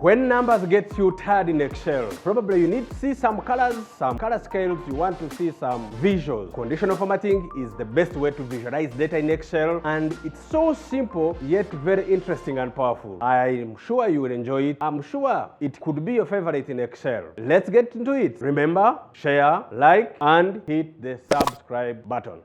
When numbers get too tired in Excel, probably you need to see some colors, some color scales, you want to see some visuals. Conditional formatting is the best way to visualize data in Excel, and it's so simple yet very interesting and powerful. I'm sure you will enjoy it. I'm sure it could be your favorite in Excel. Let's get into it. Remember, share, like, and hit the subscribe button.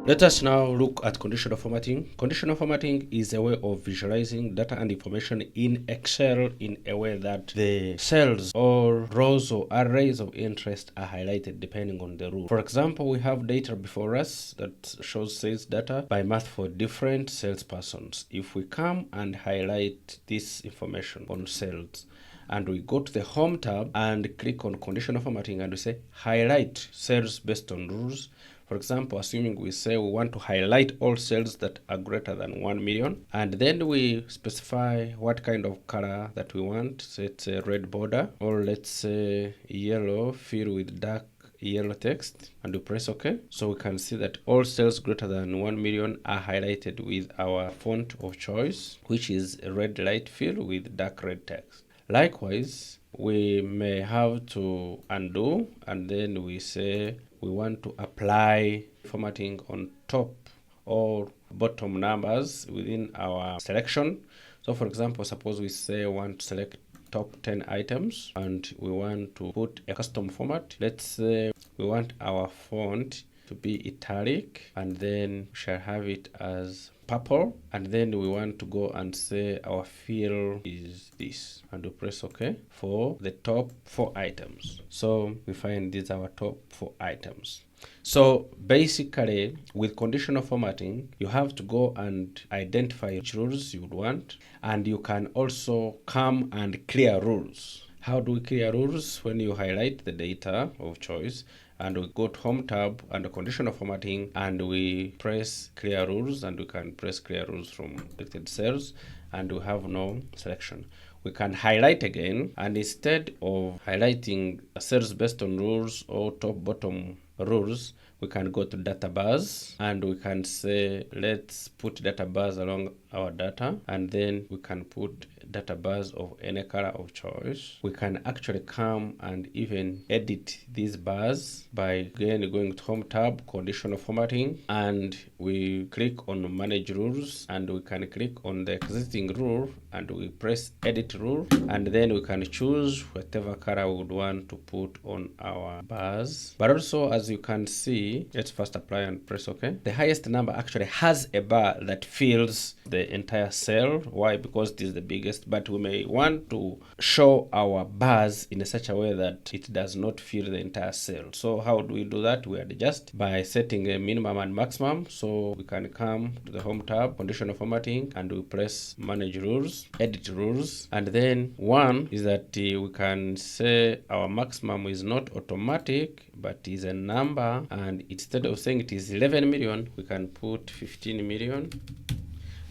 Let us now look at conditional formatting. Conditional formatting is a way of visualizing data and information in Excel in a way that the cells or rows or arrays of interest are highlighted depending on the rule. For example, we have data before us that shows sales data by month for different salespersons. If we come and highlight this information on sales, and we go to the Home tab and click on Conditional Formatting and we say Highlight Cells based on rules. For example, assuming we say we want to highlight all cells that are greater than 1 million, and then we specify what kind of color that we want. So it's a red border, or let's say yellow filled with dark yellow text, and we press OK. So we can see that all cells greater than 1 million are highlighted with our font of choice, which is a red light filled with dark red text. Likewise, we may have to undo, and then we say we want to apply formatting on top or bottom numbers within our selection. So for example, suppose we say we want to select top 10 items and we want to put a custom format. Let's say we want our font to be italic, and then we shall have it as purple, and then we want to go and say our fill is this, and we press OK for the top 4 items. So we find these are our top 4 items. So basically, with conditional formatting, you have to go and identify which rules you would want, and you can also come and clear rules. How do we clear rules? When you highlight the data of choice, and we go to Home tab under Conditional Formatting, and we press Clear Rules, and we can press Clear Rules from selected cells, and we have no selection. We can highlight again, and instead of highlighting cells based on rules or top-bottom rules, we can go to data bars, and we can say let's put data bars along our data, and then we can put data bars of any color of choice. We can actually come and even edit these bars by again going to Home tab, Conditional Formatting, and we click on Manage Rules, and we can click on the existing rule, and we press Edit Rule, and then we can choose whatever color we would want to put on our bars. But also, as you can see, let's first apply and press OK. The highest number actually has a bar that fills the entire cell. Why? Because it is the biggest, but we may want to show our bars in such a way that it does not fill the entire cell. So how do we do that? We adjust by setting a minimum and maximum. So we can come to the Home tab, Conditional Formatting, and we press Manage Rules, Edit Rules, and then one is that we can say our maximum is not automatic, but is a number, and instead of saying it is 11 million, we can put 15 million,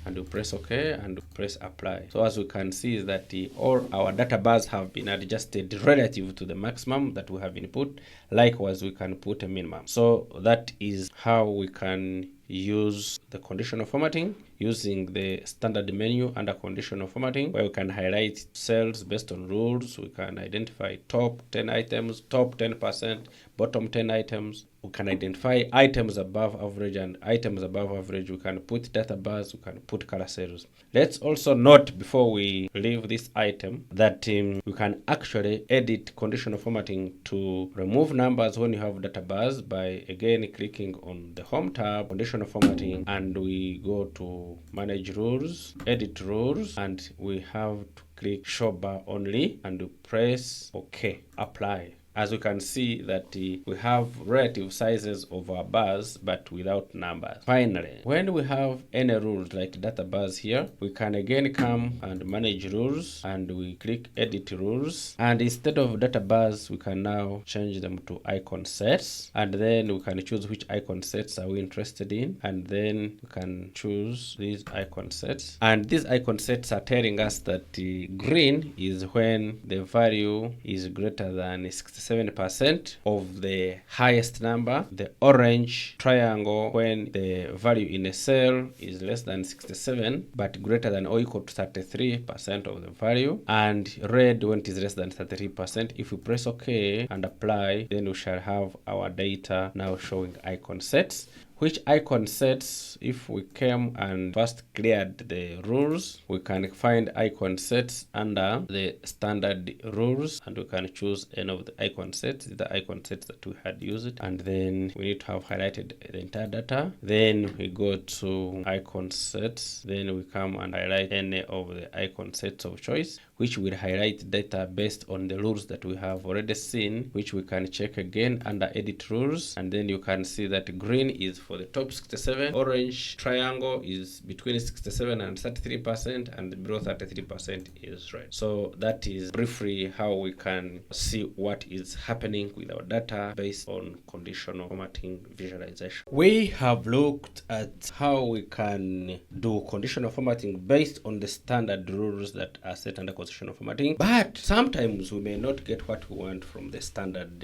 and we press OK and press Apply. So as we can see is that all our data bars have been adjusted relative to the maximum that we have input. Likewise, we can put a minimum. So that is how we can use the conditional formatting using the standard menu under conditional formatting, where we can highlight cells based on rules. We can identify top 10 items, top 10%, bottom 10 items. We can identify items above average and items above average. We can put data bars, we can put color cells. Let's also note before we leave this item that we can actually edit conditional formatting to remove numbers when you have data bars by again clicking on the Home tab, Conditional Formatting, and we go to Manage Rules, Edit Rules, and we have to click Show Bar Only, and we press OK, Apply. As we can see that we have relative sizes of our bars but without numbers. Finally, when we have any rules like data bars here, we can again come and manage rules, and we click edit rules, and instead of data bars we can now change them to icon sets, and then we can choose which icon sets are we interested in, and then we can choose these icon sets, and these icon sets are telling us that green is when the value is greater than 67 67% of the highest number, the orange triangle when the value in a cell is less than 67 but greater than or equal to 33% of the value, and red when it is less than 33%. If we press OK and apply, then we shall have our data now showing icon sets. Which icon sets, if we came and first cleared the rules, we can find icon sets under the standard rules, and we can choose any of the icon sets, the icon sets that we had used, and then we need to have highlighted the entire data. Then we go to icon sets, then we come and highlight any of the icon sets of choice, which will highlight data based on the rules that we have already seen, which we can check again under edit rules, and then you can see that green is for the top 67, orange triangle is between 67 and 33%, and below 33% is red. So that is briefly how we can see what is happening with our data based on conditional formatting visualization. We have looked at how we can do conditional formatting based on the standard rules that are set under conditional formatting, but sometimes we may not get what we want from the standard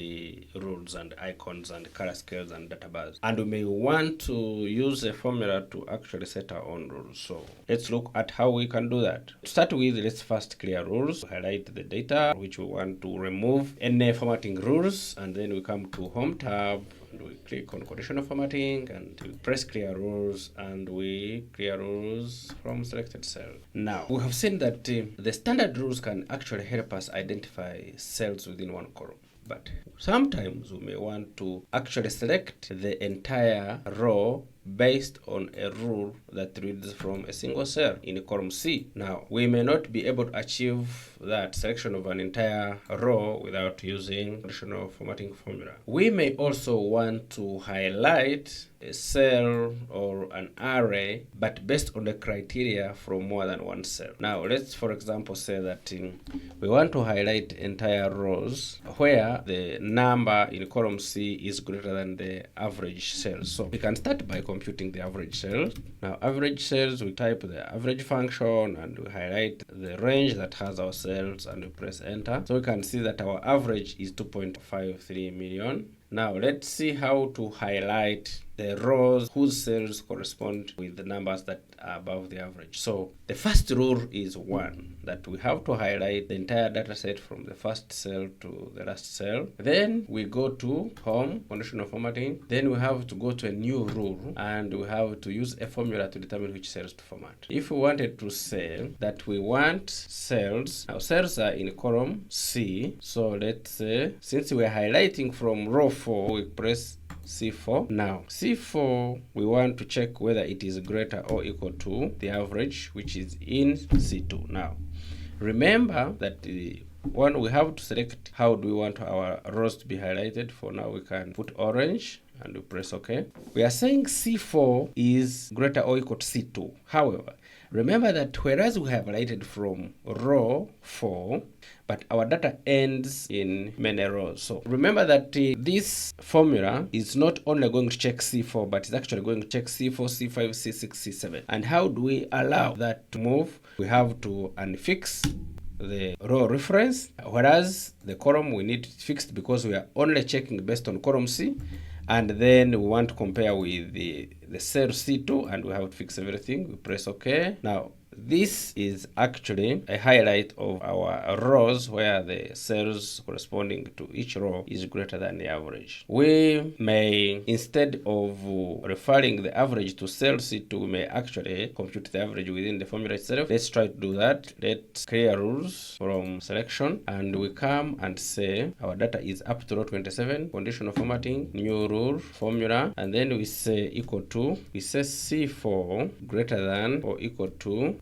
rules and icons and color scales and data bars, and we may want to use a formula to actually set our own rules. So let's look at how we can do that. To start with, let's first clear rules, highlight the data which we want to remove any formatting rules, and then we come to Home tab and we click on conditional formatting and we press clear rules, and we clear rules from selected cell. Now we have seen that the standard rules can actually help us identify cells within one column, but sometimes we may want to actually select the entire row based on a rule that reads from a single cell in column C. Now, we may not be able to achieve that selection of an entire row without using conditional formatting formula. We may also want to highlight a cell or an array, but based on the criteria from more than one cell. Now, let's, for example, say that we want to highlight entire rows where the number in column C is greater than the average cells. So we can start by computing the average cells. Now, average cells, we type the average function and we highlight the range that has our cells and we press enter. So we can see that our average is 2.53 million. Now let's see how to highlight the rows whose cells correspond with the numbers that are above the average. So the first rule is 1, that we have to highlight the entire data set from the first cell to the last cell. Then we go to Home, Conditional Formatting. Then we have to go to a new rule and we have to use a formula to determine which cells to format. If we wanted to say that we want cells, now cells are in column C, so let's say since we are highlighting from row 4, we press C4. Now C4, we want to check whether it is greater or equal to the average, which is in C2. Now remember that one, we have to select how do we want our rows to be highlighted. For now, we can put orange and we press OK. We are saying C4 is greater or equal to C2. However, remember that whereas we have highlighted from row 4, but our data ends in many rows. So remember that this formula is not only going to check C4, but it's actually going to check C4, C5, C6, C7. And how do we allow that to move? We have to unfix the row reference, whereas the column we need fixed because we are only checking based on column C, and then we want to compare with the cell C2, and we have to fix everything. We press OK. Now this is actually a highlight of our rows where the cells corresponding to each row is greater than the average. We may, instead of referring the average to cell C2, we may actually compute the average within the formula itself. Let's try to do that. Let's clear rules from selection, and we come and say our data is up to row 27, conditional formatting, new rule, formula, and then we say equal to, we say C4 greater than or equal to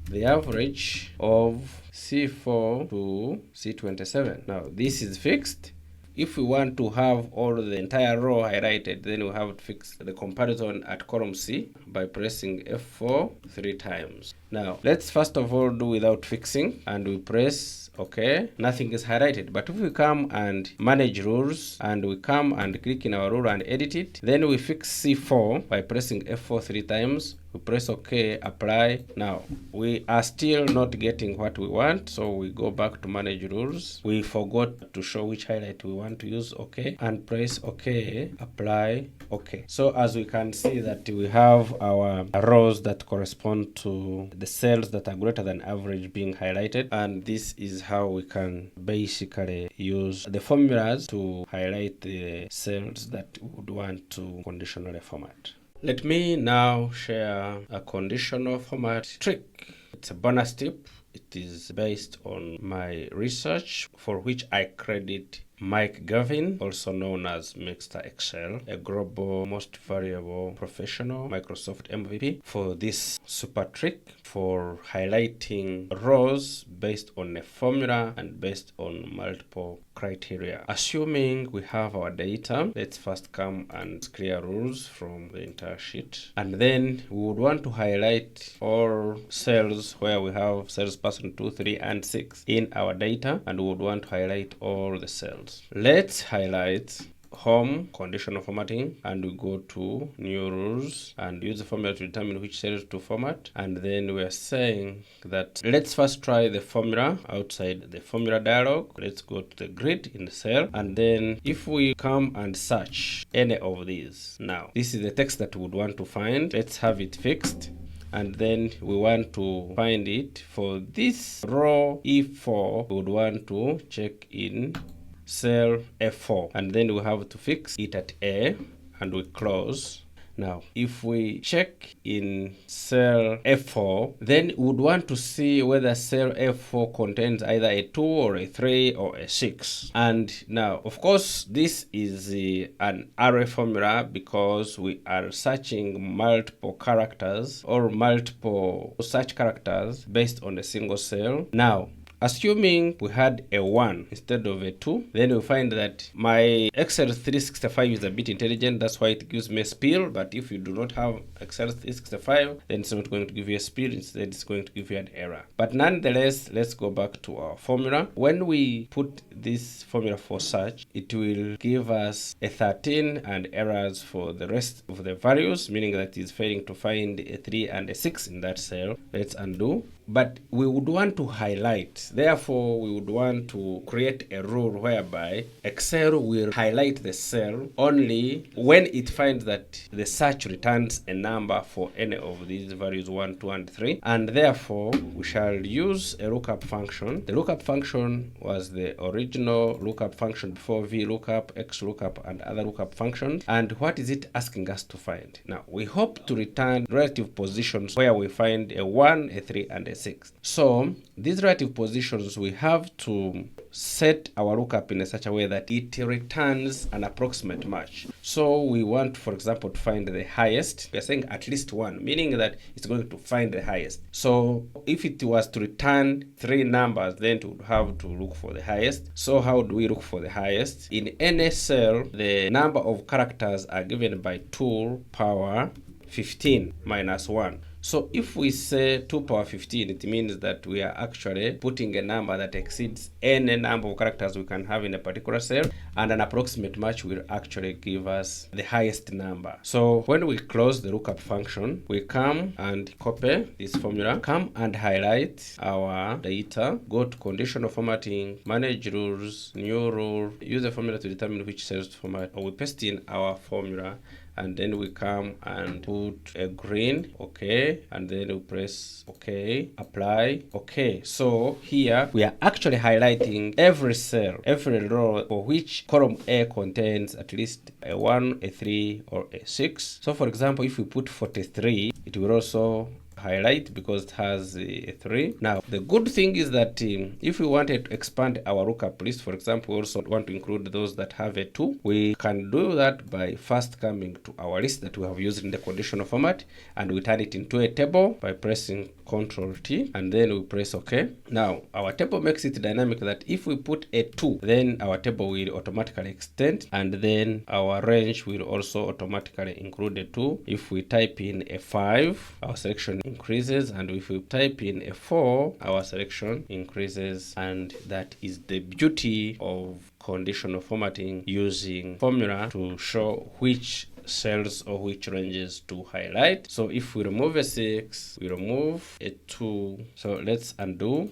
the average of C4 to C27. Now this is fixed. If we want to have all the entire row highlighted, then we have to fix the comparison at column C by pressing F4 3 times. Now, let's first of all do without fixing, and we press OK. Nothing is highlighted. But if we come and manage rules, and we come and click in our rule and edit it, then we fix C4 by pressing F4 3 times. We press OK, apply. Now, we are still not getting what we want, so we go back to manage rules. We forgot to show which highlight we want to use, OK, and press OK, apply, OK. So as we can see that we have our rows that correspond to the cells that are greater than average being highlighted, and this is how we can basically use the formulas to highlight the cells that we would want to conditionally format. Let me now share a conditional format trick. It's a bonus tip. It is based on my research, for which I credit Mike Gavin, also known as Mr. Excel, a global most valuable professional Microsoft MVP, for this super trick for highlighting rows based on a formula and based on multiple criteria. Assuming we have our data, let's first come and clear rules from the entire sheet. And then we would want to highlight all cells where we have salesperson 2, 3, and 6 in our data, and we would want to highlight all the cells. Let's highlight home conditional formatting, and we go to new rules and use the formula to determine which cells to format. And then we are saying that let's first try the formula outside the formula dialog. Let's go to the grid in the cell, and then if we come and search any of these, now this is the text that we would want to find. Let's have it fixed. And then we want to find it for this row E4. We would want to check in cell F4, and then we have to fix it at A, and we close. Now, if we check in cell F4, then we would want to see whether cell F4 contains either a 2 or a 3 or a 6. And now, of course, this is an array formula because we are searching multiple characters or multiple search characters based on a single cell. Now, assuming we had a 1 instead of a 2, then we find that my Excel 365 is a bit intelligent. That's why it gives me a spill. But if you do not have Excel 365, then it's not going to give you a spill. Instead, it's going to give you an error. But nonetheless, let's go back to our formula. When we put this formula for search, it will give us a 13 and errors for the rest of the values, meaning that it's failing to find a 3 and a 6 in that cell. Let's undo. But we would want to highlight. Therefore, we would want to create a rule whereby Excel will highlight the cell only when it finds that the search returns a number for any of these values 1, 2, and 3. And therefore, we shall use a lookup function. The lookup function was the original lookup function before VLOOKUP, XLOOKUP, and other lookup functions. And what is it asking us to find? Now, we hope to return relative positions where we find a 1, a 3, and a 6. So these relative positions, we have to set our lookup in such a way that it returns an approximate match. So we want, for example, to find the highest. We are saying at least 1, meaning that it's going to find the highest. So if it was to return 3 numbers, then it would have to look for the highest. So how do we look for the highest? In any cell, the number of characters are given by 2 power 15 minus 1. So if we say 2 power 15, it means that we are actually putting a number that exceeds any number of characters we can have in a particular cell, and an approximate match will actually give us the highest number. So when we close the lookup function, we come and copy this formula, come and highlight our data, go to conditional formatting, manage rules, new rule, use the formula to determine which cells to format, or we paste in our formula, and then we come and put a green, okay, and then we press okay, apply, okay. So here we are actually highlighting every cell, every row for which column A contains at least a 1, a 3, or a 6. So for example, if we put 43, it will also highlight because it has 3. Now, the good thing is that if we wanted to expand our lookup list, for example, we also want to include those that have a 2, we can do that by first coming to our list that we have used in the conditional format, and we turn it into a table by pressing Ctrl T, and then we press OK. Now, our table makes it dynamic that if we put a 2, then our table will automatically extend, and then our range will also automatically include a 2. If we type in a 5, our selection increases, and if we type in a 4, our selection increases. And that is the beauty of conditional formatting, using formula to show which cells or which ranges to highlight. So if we remove a 6, we remove a 2. So let's undo.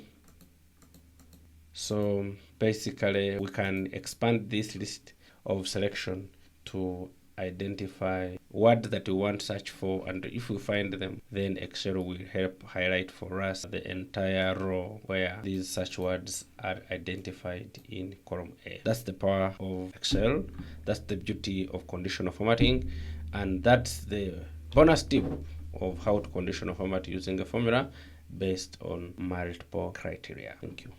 So basically we can expand this list of selection to identify words that we want to search for, and if we find them, then Excel will help highlight for us the entire row where these search words are identified in column A. That's the power of Excel. That's the beauty of conditional formatting, and that's the bonus tip of how to conditional format using a formula based on multiple criteria. Thank you.